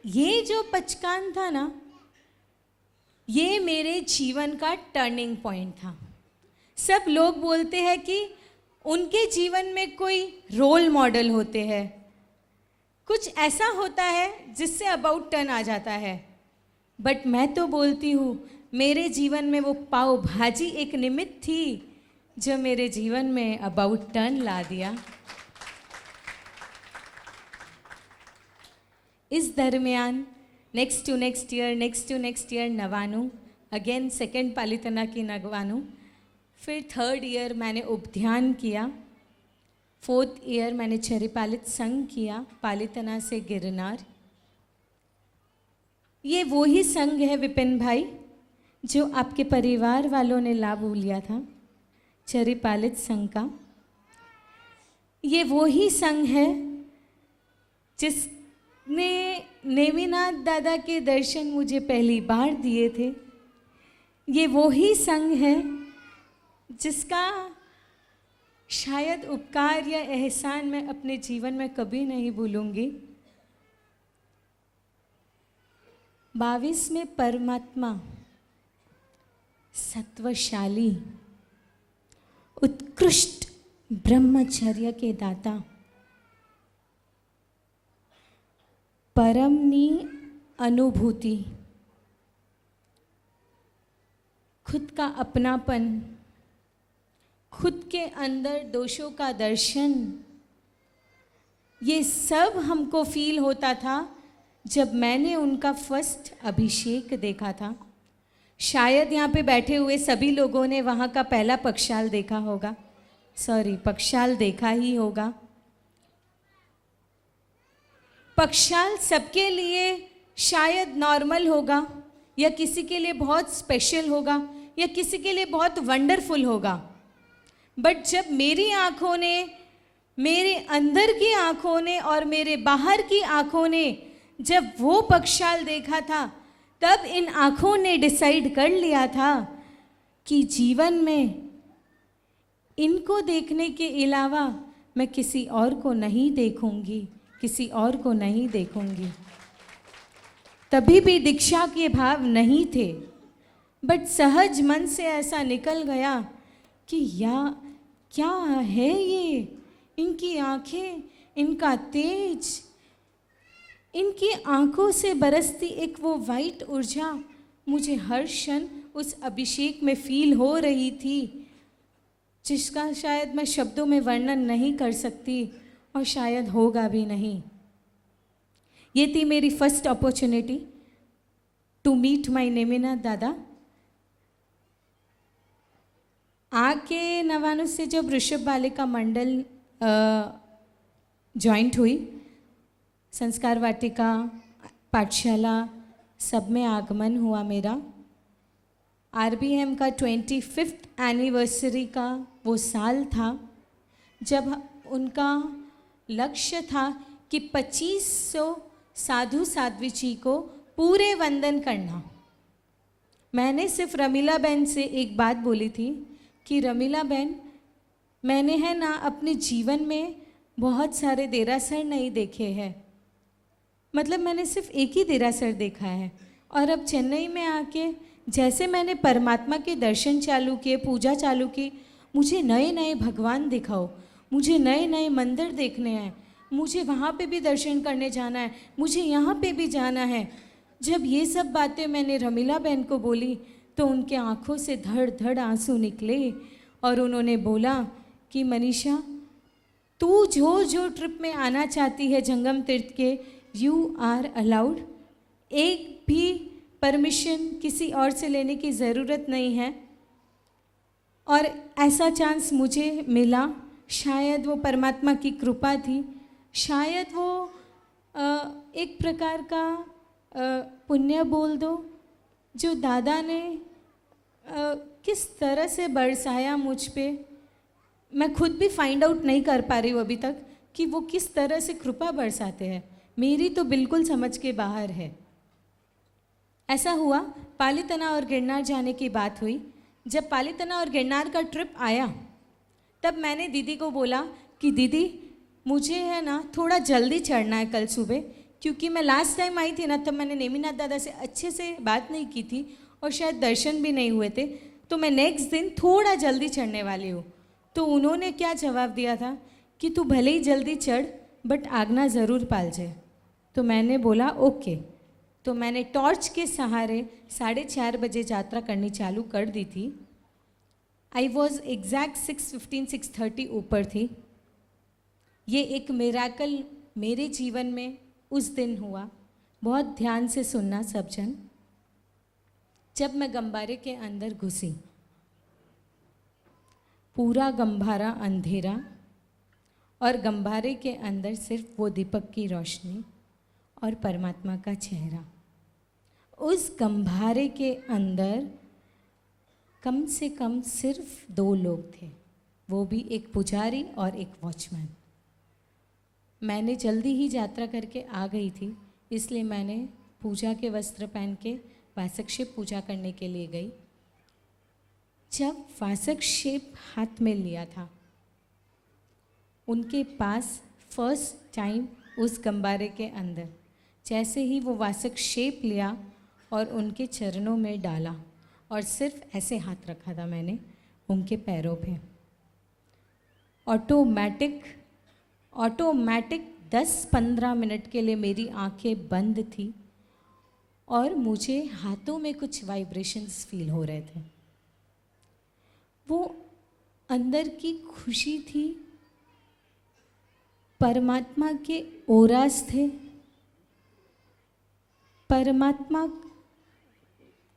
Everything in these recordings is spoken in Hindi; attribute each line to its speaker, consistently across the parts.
Speaker 1: ये जो पचकान था ना, ये मेरे जीवन का टर्निंग पॉइंट था। सब लोग बोलते हैं कि उनके जीवन में कोई रोल मॉडल होते हैं, कुछ ऐसा होता है जिससे अबाउट टर्न आ जाता है। बट मैं तो बोलती हूँ मेरे जीवन में वो पाव भाजी एक निमित्त थी जो मेरे जीवन में अबाउट टर्न ला दिया। इस दरमियान नेक्स्ट टू नेक्स्ट ईयर नवानु, अगेन सेकेंड पालितना की नगवानु, फिर थर्ड ईयर मैंने उपध्यान किया, फोर्थ ईयर मैंने चरिपालित संघ किया पालितना से गिरनार। ये वो ही संघ है विपिन भाई जो आपके परिवार वालों ने लाभ लिया था, चरिपालित संघ का। ये वो ही संघ है जिसने नेमिनाथ दादा के दर्शन मुझे पहली बार दिए थे। ये वो ही संघ है जिसका शायद उपकार या एहसान मैं अपने जीवन में कभी नहीं भूलूंगी। 22 में परमात्मा सत्वशाली, उत्कृष्ट ब्रह्मचर्य के दाता, परमनी अनुभूति, खुद का अपनापन, खुद के अंदर दोषों का दर्शन, ये सब हमको फील होता था जब मैंने उनका फर्स्ट अभिषेक देखा था। शायद यहाँ पे बैठे हुए सभी लोगों ने वहाँ का पहला पक्षाल देखा होगा, पक्षाल देखा ही होगा। पक्षाल सबके लिए शायद नॉर्मल होगा, या किसी के लिए बहुत स्पेशल होगा, या किसी के लिए बहुत वंडरफुल होगा। बट जब मेरी आँखों ने, मेरे अंदर की आँखों ने और मेरे बाहर की आँखों ने जब वो पक्षाल देखा था, तब इन आँखों ने डिसाइड कर लिया था कि जीवन में इनको देखने के अलावा मैं किसी और को नहीं देखूंगी, किसी और को नहीं देखूंगी। तभी भी दीक्षा के भाव नहीं थे, बट सहज मन से ऐसा निकल गया कि क्या है ये, इनकी आंखें, इनका तेज, इनकी आंखों से बरसती एक वो वाइट ऊर्जा मुझे हर क्षण उस अभिषेक में फील हो रही थी, जिसका शायद मैं शब्दों में वर्णन नहीं कर सकती और शायद होगा भी नहीं। ये थी मेरी first opportunity to meet my Neminath dada. आके नवानु से जब ऋषभ बालिका मंडल जॉइंट हुई, संस्कार वाटिका, पाठशाला, सब में आगमन हुआ मेरा। आरबीएम का 25th एनिवर्सरी का वो साल था जब उनका लक्ष्य था कि 2500 साधु साध्वी जी को पूरे वंदन करना। मैंने सिर्फ रमीला बहन से एक बात बोली थी कि रमीला बहन, मैंने है ना अपने जीवन में बहुत सारे देरासर नहीं देखे हैं, मतलब मैंने सिर्फ एक ही देरासर देखा है। और अब चेन्नई में आके जैसे मैंने परमात्मा के दर्शन चालू किए, पूजा चालू की, मुझे नए नए भगवान दिखाओ, मुझे नए नए मंदिर देखने हैं, मुझे वहाँ पे भी दर्शन करने जाना है, मुझे यहाँ पे भी जाना है। जब ये सब बातें मैंने रमीला बहन को बोली तो उनके आँखों से धड़ धड़ आंसू निकले और उन्होंने बोला कि मनीषा, तू जो जो ट्रिप में आना चाहती है जंगम तीर्थ के, यू आर अलाउड। एक भी परमिशन किसी और से लेने की ज़रूरत नहीं है। और ऐसा चांस मुझे मिला, शायद वो परमात्मा की कृपा थी, शायद वो एक प्रकार का पुण्य बोल दो, जो दादा ने किस तरह से बरसाया मुझ पे। मैं खुद भी फाइंड आउट नहीं कर पा रही हूँ अभी तक कि वो किस तरह से कृपा बरसाते हैं, मेरी तो बिल्कुल समझ के बाहर है। ऐसा हुआ, पालितना और गिरनार जाने की बात हुई। जब पालितना और गिरनार का ट्रिप आया तब मैंने दीदी को बोला कि दीदी, मुझे है ना थोड़ा जल्दी चढ़ना है कल सुबह, क्योंकि मैं लास्ट टाइम आई थी ना, तब मैंने नेमिनाथ दादा से अच्छे से बात नहीं की थी और शायद दर्शन भी नहीं हुए थे, तो मैं नेक्स्ट दिन थोड़ा जल्दी चढ़ने वाली हूँ। तो उन्होंने क्या जवाब दिया था कि तू भले ही जल्दी चढ़ बट आगना ज़रूर पाल जाए। तो मैंने बोला ओके। तो मैंने टॉर्च के सहारे 4:30 बजे यात्रा करनी चालू कर दी थी। आई वॉज एग्जैक्ट 6:15 6:30 ऊपर थी। ये एक मिराकल मेरे जीवन में उस दिन हुआ। बहुत ध्यान से सुनना सब जन। जब मैं गंबारे के अंदर घुसी, पूरा गंभारा अंधेरा और गंभारे के अंदर सिर्फ वो दीपक की रोशनी और परमात्मा का चेहरा। उस गंभारे के अंदर कम से कम सिर्फ 2 लोग थे, वो भी एक पुजारी और एक वॉचमैन। मैंने जल्दी ही यात्रा करके आ गई थी, इसलिए मैंने पूजा के वस्त्र पहन के वासक शेप पूजा करने के लिए गई। जब वासक शेप हाथ में लिया था, उनके पास फर्स्ट टाइम उस गंबारे के अंदर जैसे ही वो वासक शेप लिया और उनके चरणों में डाला और सिर्फ ऐसे हाथ रखा था मैंने उनके पैरों पे, ऑटोमेटिक 10-15 मिनट के लिए मेरी आंखें बंद थी और मुझे हाथों में कुछ वाइब्रेशंस फील हो रहे थे। वो अंदर की खुशी थी, परमात्मा के ओरास थे। परमात्मा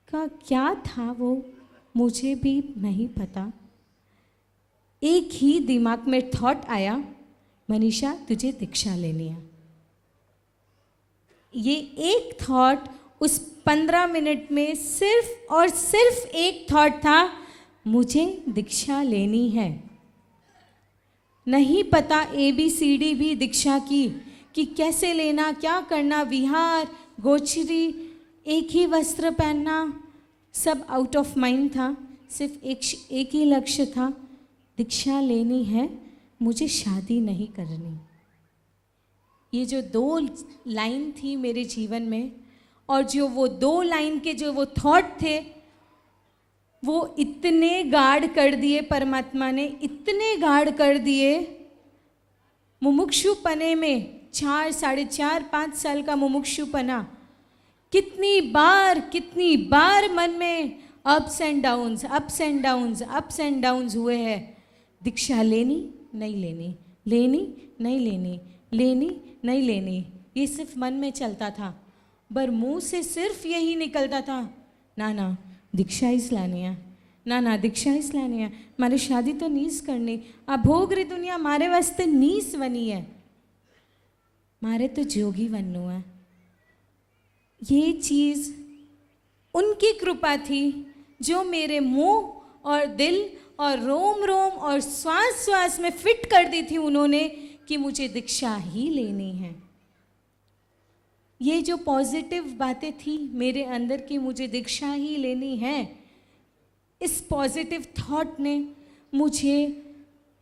Speaker 1: का क्या था वो मुझे भी नहीं पता। एक ही दिमाग में थॉट आया, मनीषा तुझे दीक्षा लेनी है। ये एक थॉट उस 15 मिनट में सिर्फ और सिर्फ एक थॉट था, मुझे दीक्षा लेनी है। नहीं पता ABCD भी दीक्षा की कि कैसे लेना, क्या करना, विहार, गोचरी, एक ही वस्त्र पहनना, सब आउट ऑफ माइंड था। सिर्फ एक ही लक्ष्य था, दीक्षा लेनी है, मुझे शादी नहीं करनी। ये जो 2 लाइन थी मेरे जीवन में, और जो वो 2 लाइन के जो वो थॉट थे, वो इतने गाढ़ कर दिए परमात्मा ने, इतने गाढ़ कर दिए। मुमुक्षुपने में 4-4.5 साल का मुमुक्षुपना, कितनी बार मन में अप्स एंड डाउन्स हुए हैं। दीक्षा लेनी नहीं लेनी, लेनी नहीं लेनी, लेनी नहीं लेनी, ये सिर्फ मन में चलता था। पर मुंह से सिर्फ यही निकलता था, ना दीक्षा ही लानी है, ना दीक्षा ही लानी है, मारे शादी तो नीस करनी। आ भोग री दुनिया मारे वास्ते नीस बनी है, मारे तो जोगी बनना है। ये चीज़ उनकी कृपा थी जो मेरे मुंह और दिल और रोम और श्वास में फिट कर दी थी उन्होंने कि मुझे दीक्षा ही लेनी है। ये जो पॉजिटिव बातें थी मेरे अंदर की मुझे दीक्षा ही लेनी है, इस पॉजिटिव थॉट ने मुझे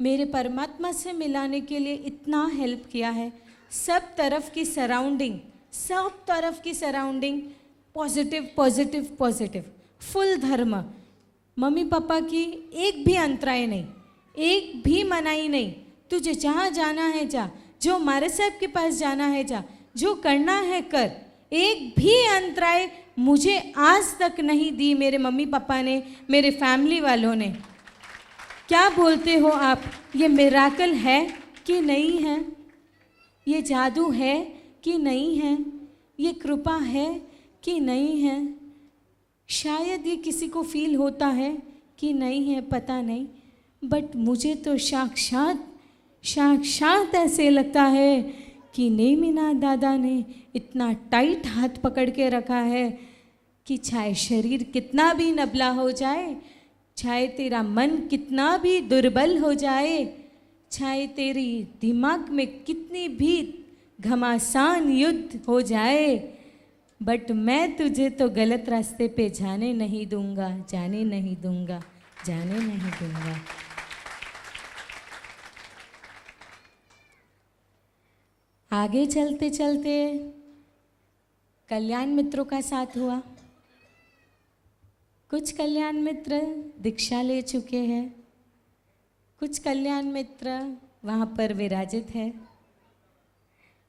Speaker 1: मेरे परमात्मा से मिलाने के लिए इतना हेल्प किया है। सब तरफ की सराउंडिंग पॉजिटिव, फुल धर्म। मम्मी पापा की एक भी अंतराय नहीं, एक भी मनाही नहीं। तुझे जहाँ जाना है जा, जो मारे साहब के पास जाना है जा, जो करना है कर। एक भी अंतराय मुझे आज तक नहीं दी मेरे मम्मी पापा ने, मेरे फैमिली वालों ने। क्या बोलते हो आप, ये मिराकल है कि नहीं है? ये जादू है कि नहीं है? ये कृपा है कि नहीं है? शायद ये किसी को फील होता है कि नहीं है, पता नहीं, बट मुझे तो साक्षात ऐसे लगता है कि नेमिनाथ दादा ने इतना टाइट हाथ पकड़ के रखा है कि चाहे शरीर कितना भी नबला हो जाए, चाहे तेरा मन कितना भी दुर्बल हो जाए, चाहे तेरी दिमाग में कितनी भी घमासान युद्ध हो जाए, बट मैं तुझे तो गलत रास्ते पे जाने नहीं दूंगा। आगे चलते चलते कल्याण मित्रों का साथ हुआ। कुछ कल्याण मित्र दीक्षा ले चुके हैं, कुछ कल्याण मित्र वहाँ पर विराजित है,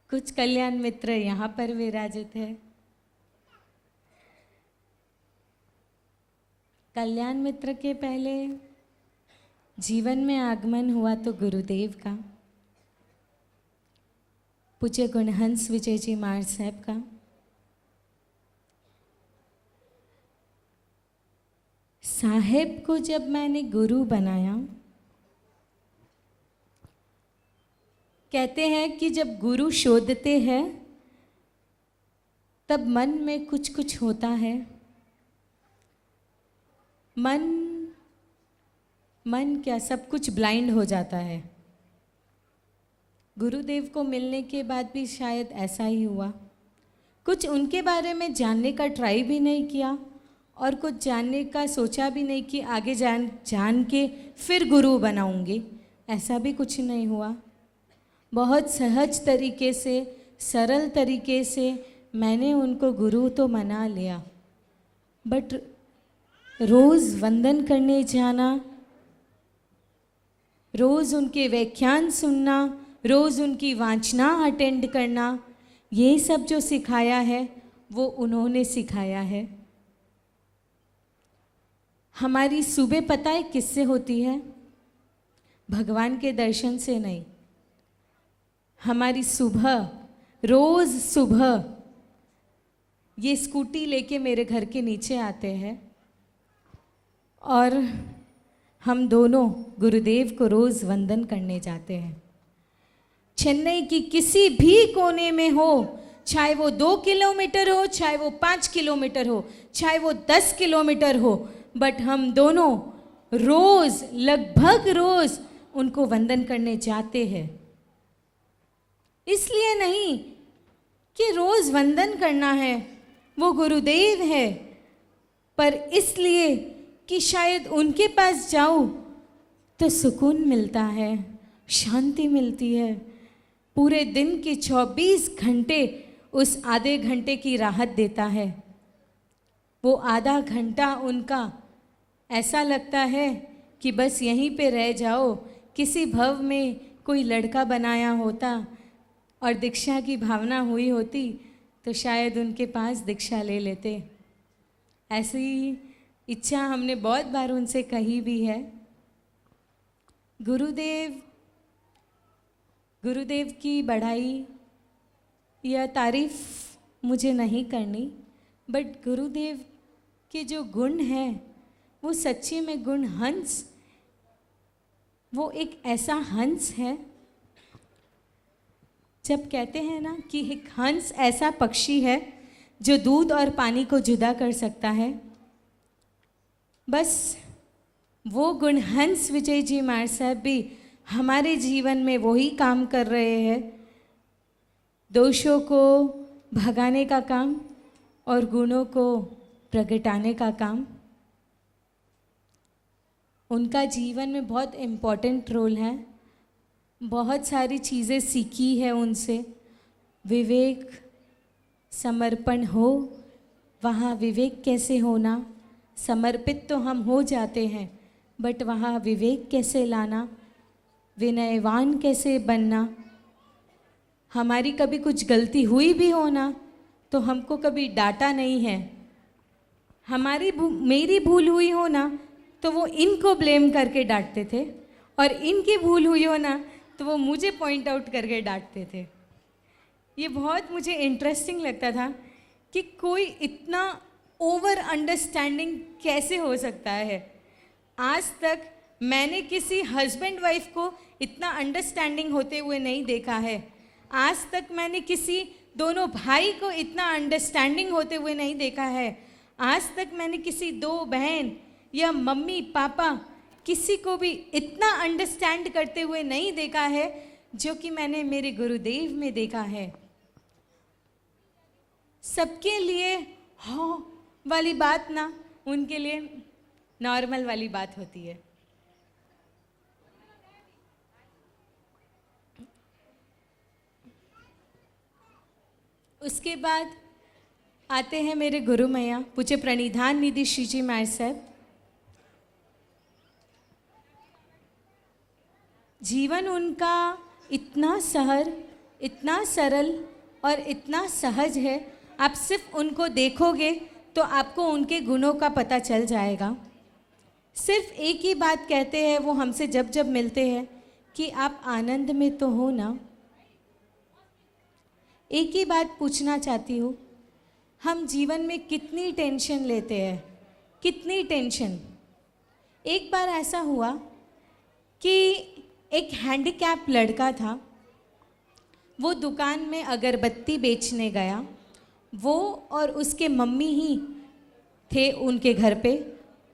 Speaker 1: कुछ कल्याण मित्र यहाँ पर विराजित है। कल्याण मित्र के पहले जीवन में आगमन हुआ तो गुरुदेव का, पूज्य गुणहंस विजय जी महाराज साहब का। साहेब को जब मैंने गुरु बनाया, कहते हैं कि जब गुरु शोधते हैं तब मन में कुछ कुछ होता है। मन क्या, सब कुछ ब्लाइंड हो जाता है। गुरुदेव को मिलने के बाद भी शायद ऐसा ही हुआ। कुछ उनके बारे में जानने का ट्राई भी नहीं किया और कुछ जानने का सोचा भी नहीं कि आगे जान के फिर गुरु बनाऊंगी, ऐसा भी कुछ नहीं हुआ। बहुत सहज तरीके से, सरल तरीके से मैंने उनको गुरु तो मना लिया, बट रोज़ वंदन करने जाना, रोज़ उनके व्याख्यान सुनना, रोज़ उनकी वांचना अटेंड करना, ये सब जो सिखाया है वो उन्होंने सिखाया है। हमारी सुबह पता है किससे होती है? भगवान के दर्शन से नहीं। हमारी सुबह, रोज़ सुबह ये स्कूटी लेके मेरे घर के नीचे आते हैं और हम दोनों गुरुदेव को रोज़ वंदन करने जाते हैं। चेन्नई की किसी भी कोने में हो, चाहे वो 2 किलोमीटर हो, चाहे वो 5 किलोमीटर हो, चाहे वो 10 किलोमीटर हो, बट हम दोनों रोज़, लगभग रोज़ उनको वंदन करने जाते हैं। इसलिए नहीं कि रोज़ वंदन करना है, वो गुरुदेव है, पर इसलिए कि शायद उनके पास जाऊं तो सुकून मिलता है, शांति मिलती है। पूरे दिन के 24 घंटे उस आधे घंटे की राहत देता है। वो आधा घंटा उनका ऐसा लगता है कि बस यहीं पे रह जाओ। किसी भव में कोई लड़का बनाया होता और दीक्षा की भावना हुई होती तो शायद उनके पास दीक्षा ले लेते। ऐसी इच्छा हमने बहुत बार उनसे कही भी है। गुरुदेव की बढ़ाई या तारीफ मुझे नहीं करनी, बट गुरुदेव के जो गुण हैं वो सच्ची में गुण हंस, वो एक ऐसा हंस है। जब कहते हैं ना कि एक हंस ऐसा पक्षी है जो दूध और पानी को जुदा कर सकता है, बस वो गुण हंस विजय जी महाराज साहब भी हमारे जीवन में वही काम कर रहे हैं। दोषों को भगाने का काम और गुणों को प्रगटाने का काम। उनका जीवन में बहुत इम्पोर्टेंट रोल है। बहुत सारी चीज़ें सीखी है उनसे। विवेक, समर्पण हो, वहाँ विवेक कैसे होना। समर्पित तो हम हो जाते हैं, बट वहाँ विवेक कैसे लाना, विनयवान कैसे बनना। हमारी कभी कुछ गलती हुई भी होना तो हमको कभी डांटा नहीं है। मेरी भूल हुई हो ना तो वो इनको ब्लेम करके डांटते थे, और इनकी भूल हुई हो ना तो वो मुझे पॉइंट आउट करके डांटते थे। ये बहुत मुझे इंटरेस्टिंग लगता था कि कोई इतना ओवर अंडरस्टैंडिंग कैसे हो सकता है। आज तक मैंने किसी हस्बैंड वाइफ को इतना अंडरस्टैंडिंग होते हुए नहीं देखा है। आज तक मैंने किसी दोनों भाई को इतना अंडरस्टैंडिंग होते हुए नहीं देखा है। आज तक मैंने किसी 2 बहन या मम्मी पापा किसी को भी इतना अंडरस्टैंड करते हुए नहीं देखा है जो कि मैंने मेरे गुरुदेव में देखा है। सबके लिए हाँ वाली बात ना उनके लिए नॉर्मल वाली बात होती है। उसके बाद आते हैं मेरे गुरु मैया पूज्य प्रणिधान निधि श्री जी महाराज साहब। जीवन उनका इतना सहर, इतना सरल और इतना सहज है, आप सिर्फ उनको देखोगे तो आपको उनके गुणों का पता चल जाएगा। सिर्फ एक ही बात कहते हैं वो हमसे जब जब मिलते हैं कि आप आनंद में तो हो ना। एक ही बात पूछना चाहती हूँ, हम जीवन में कितनी टेंशन लेते हैं, कितनी टेंशन। एक बार ऐसा हुआ कि एक हैंडीकैप लड़का था, वो दुकान में अगरबत्ती बेचने गया। वो और उसके मम्मी ही थे उनके घर पे,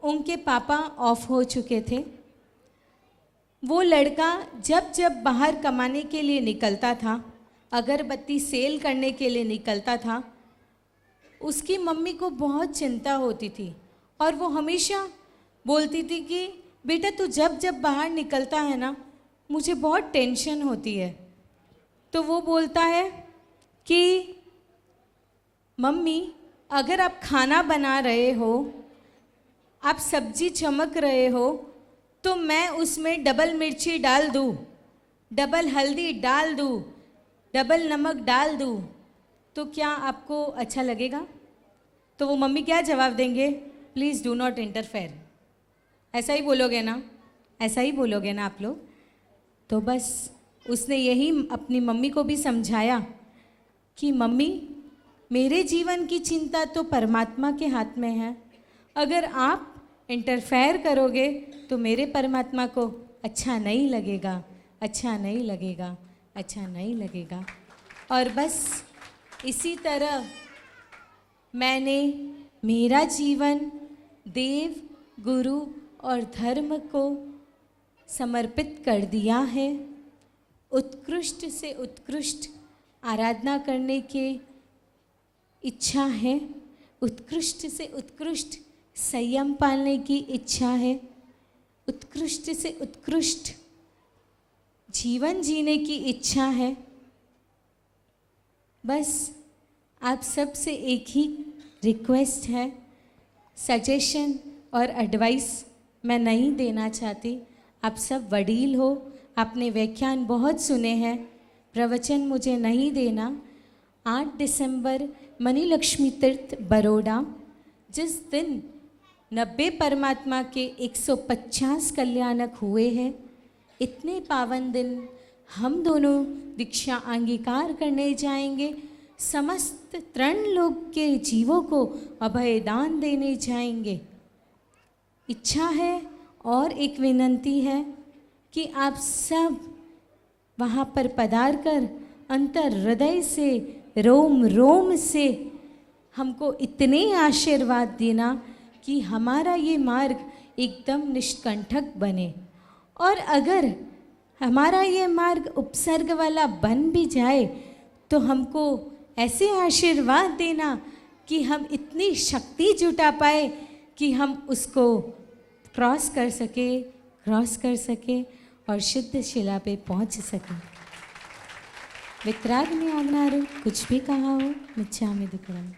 Speaker 1: उनके पापा ऑफ हो चुके थे। वो लड़का जब जब बाहर कमाने के लिए निकलता था, अगरबत्ती सेल करने के लिए निकलता था, उसकी मम्मी को बहुत चिंता होती थी और वो हमेशा बोलती थी कि बेटा तू जब जब बाहर निकलता है ना, मुझे बहुत टेंशन होती है। तो वो बोलता है कि मम्मी अगर आप खाना बना रहे हो, आप सब्जी चमक रहे हो, तो मैं उसमें डबल मिर्ची डाल दूँ, डबल हल्दी डाल दूँ, डबल नमक डाल दूँ, तो क्या आपको अच्छा लगेगा? तो वो मम्मी क्या जवाब देंगे? Please do not interfere. ऐसा ही बोलोगे ना? ऐसा ही बोलोगे ना आप लोग? तो बस उसने यही अपनी मम्मी को भी समझाया कि मम्मी मेरे जीवन की चिंता तो परमात्मा के हाथ में है, अगर आप इंटरफेयर करोगे तो मेरे परमात्मा को अच्छा नहीं लगेगा, अच्छा नहीं लगेगा, अच्छा नहीं लगेगा। और बस इसी तरह मैंने मेरा जीवन देव, गुरु और धर्म को समर्पित कर दिया है। उत्कृष्ट से उत्कृष्ट आराधना करने की इच्छा है, उत्कृष्ट से उत्कृष्ट संयम पालने की इच्छा है, उत्कृष्ट से उत्कृष्ट जीवन जीने की इच्छा है। बस आप सब से एक ही रिक्वेस्ट है, सजेशन और एडवाइस मैं नहीं देना चाहती। आप सब वडील हो, आपने व्याख्यान बहुत सुने हैं, प्रवचन मुझे नहीं देना। 8 दिसंबर मणि लक्ष्मी तीर्थ बरोड़ा, जिस दिन 90 परमात्मा के 150 कल्याणक हुए हैं, इतने पावन दिन हम दोनों दीक्षा अंगीकार करने जाएंगे। समस्त तृण लोक के जीवों को अभय दान देने जाएंगे। इच्छा है और एक विनंती है कि आप सब वहाँ पर पधार कर अंतर हृदय से, रोम रोम से हमको इतने आशीर्वाद देना कि हमारा ये मार्ग एकदम निष्कंटक बने। और अगर हमारा ये मार्ग उपसर्ग वाला बन भी जाए तो हमको ऐसे आशीर्वाद देना कि हम इतनी शक्ति जुटा पाए कि हम उसको क्रॉस कर सके और शुद्ध शिला पे पहुंच सके। वितराग में आगनारू कुछ भी कहा हो मिच्छामि दुक्कड़म।